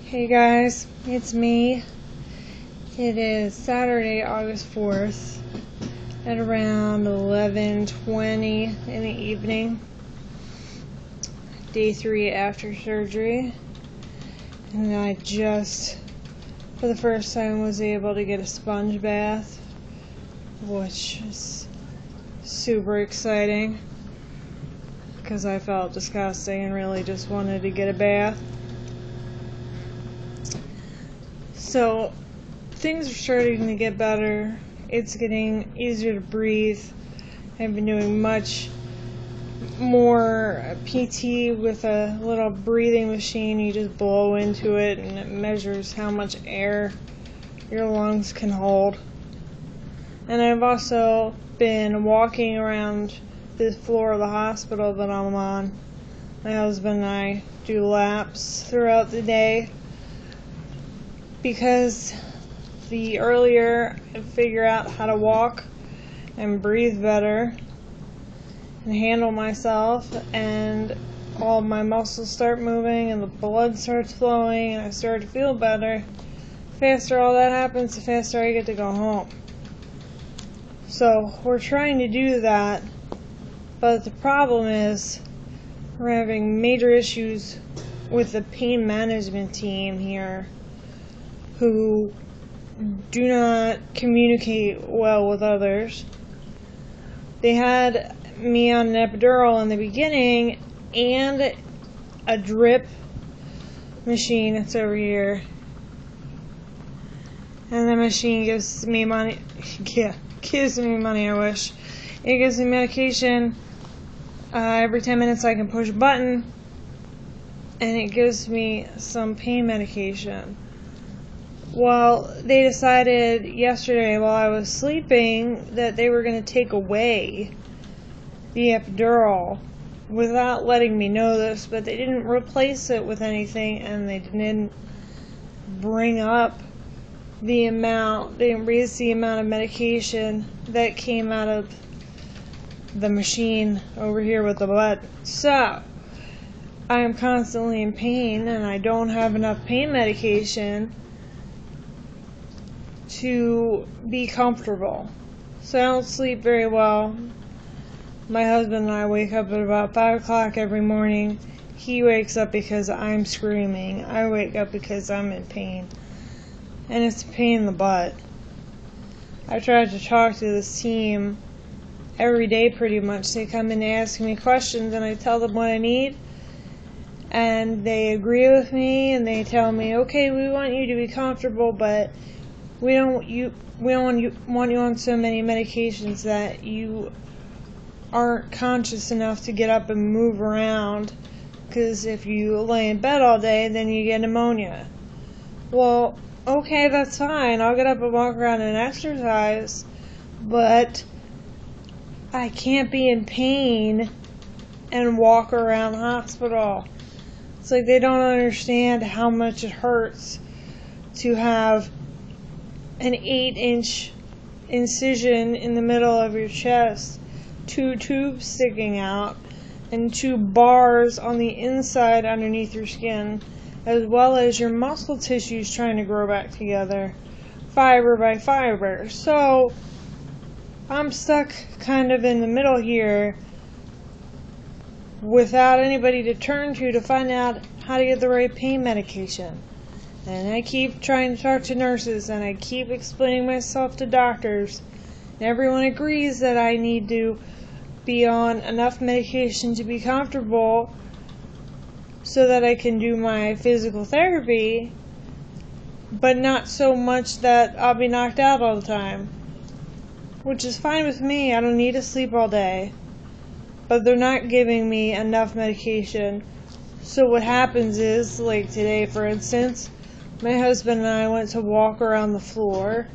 Hey guys, it's me. It is Saturday, August 4th at around 11:20 in the evening. Day 3 after surgery. And I just, for the first time, was able to get a sponge bath, which is super exciting because I felt disgusting and really just wanted to get a bath. So things are starting to get better. It's getting easier to breathe. I've been doing much more PT with a little breathing machine. You just blow into it and it measures how much air your lungs can hold. And I've also been walking around the floor of the hospital that I'm on. My husband and I do laps throughout the day, because the earlier I figure out how to walk and breathe better and handle myself, and all my muscles start moving and the blood starts flowing and I start to feel better, the faster all that happens, the faster I get to go home. So we're trying to do that, but the problem is we're having major issues with the pain management team here, who do not communicate well with others. They had me on an epidural in the beginning and a drip machine that's over here. And the machine gives me money. Yeah, gives me money, I wish. It gives me medication. Every 10 minutes I can push a button and it gives me some pain medication. Well, they decided yesterday while I was sleeping that they were going to take away the epidural without letting me know this, but they didn't replace it with anything, and they didn't bring up the amount, they didn't raise the amount of medication that came out of the machine over here with the button. So, I am constantly in pain, and I don't have enough pain medication to be comfortable. So I don't sleep very well. My husband and I wake up at about 5 o'clock every morning. He wakes up because I'm screaming. I wake up because I'm in pain. And it's a pain in the butt. I try to talk to this team every day pretty much. They come in and ask me questions and I tell them what I need. And they agree with me and they tell me, okay, we want you to be comfortable, but we don't want you on so many medications that you aren't conscious enough to get up and move around, because if you lay in bed all day, then you get pneumonia. Well, okay, that's fine. I'll get up and walk around and exercise, but I can't be in pain and walk around the hospital. It's like they don't understand how much it hurts to have an 8-inch incision in the middle of your chest, 2 tubes sticking out, and 2 bars on the inside underneath your skin, as well as your muscle tissues trying to grow back together, fiber by fiber. So I'm stuck kind of in the middle here without anybody to turn to find out how to get the right pain medication. And I keep trying to talk to nurses, and I keep explaining myself to doctors, and everyone agrees that I need to be on enough medication to be comfortable so that I can do my physical therapy, but not so much that I'll be knocked out all the time, which is fine with me. I don't need to sleep all day, but they're not giving me enough medication. So what happens is, like today for instance, my husband and I went to walk around the floor,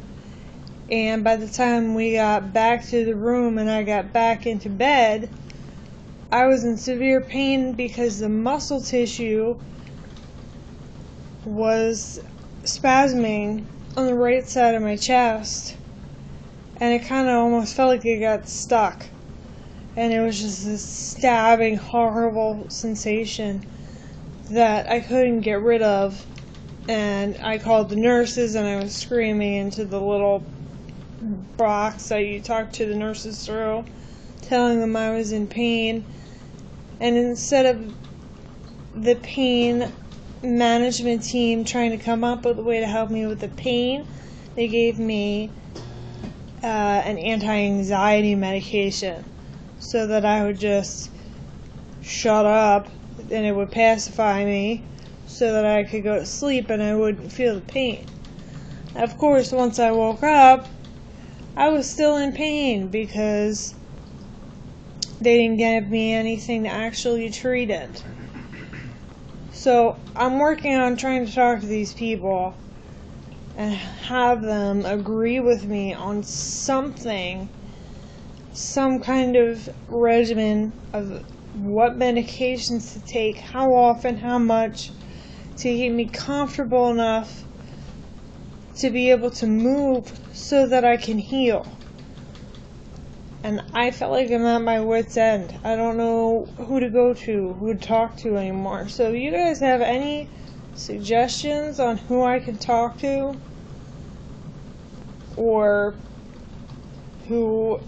and by the time we got back to the room and I got back into bed, I was in severe pain because the muscle tissue was spasming on the right side of my chest, and it kind of almost felt like it got stuck, and it was just this stabbing, horrible sensation that I couldn't get rid of. And I called the nurses, and I was screaming into the little box that you talk to the nurses through, telling them I was in pain. And instead of the pain management team trying to come up with a way to help me with the pain, they gave me an anti-anxiety medication so that I would just shut up and it would pacify me so that I could go to sleep and I wouldn't feel the pain. Of course, once I woke up, I was still in pain because they didn't give me anything to actually treat it. So I'm working on trying to talk to these people and have them agree with me on something, some kind of regimen of what medications to take, how often, how much, to get me comfortable enough to be able to move so that I can heal. And I felt like I'm at my wit's end. I don't know who to go to, who to talk to anymore. So if you guys have any suggestions on who I can talk to, or who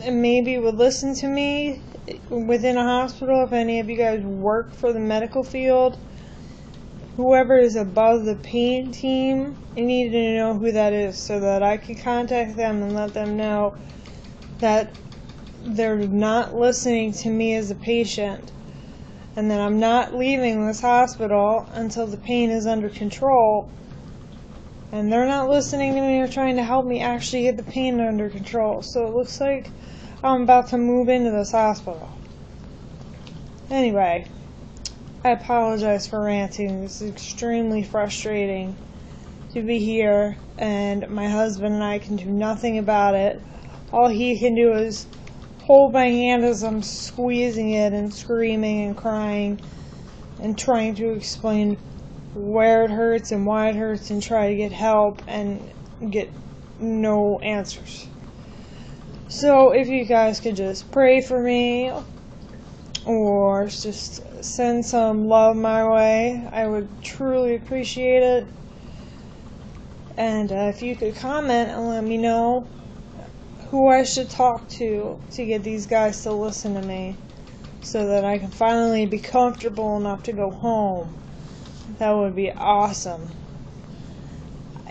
maybe would listen to me within a hospital, if any of you guys work for the medical field, whoever is above the pain team, I need to know who that is so that I can contact them and let them know that they're not listening to me as a patient and that I'm not leaving this hospital until the pain is under control, and they're not listening to me or trying to help me actually get the pain under control. So it looks like I'm about to move into this hospital. Anyway, I apologize for ranting. This is extremely frustrating to be here, and my husband and I can do nothing about it. All he can do is hold my hand as I'm squeezing it and screaming and crying and trying to explain where it hurts and why it hurts and try to get help and get no answers. So if you guys could just pray for me or just send some love my way, I would truly appreciate it. And if you could comment and let me know who I should talk to get these guys to listen to me so that I can finally be comfortable enough to go home. That would be awesome.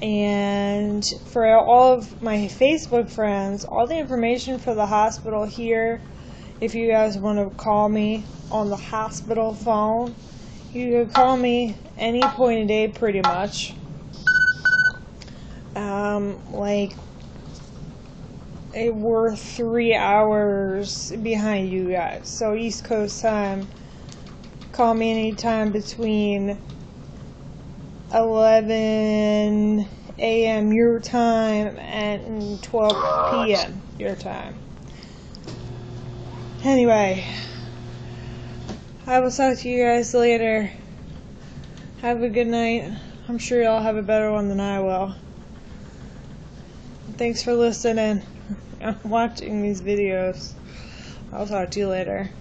And for all of my Facebook friends, all the information for the hospital here, if you guys want to call me on the hospital phone, you can call me any point of day pretty much. We're 3 hours behind you guys, so East Coast time. Call me anytime between 11 a.m. your time and 12 p.m. your time. Anyway, I will talk to you guys later. Have a good night. I'm sure y'all have a better one than I will. Thanks for listening and watching these videos. I'll talk to you later.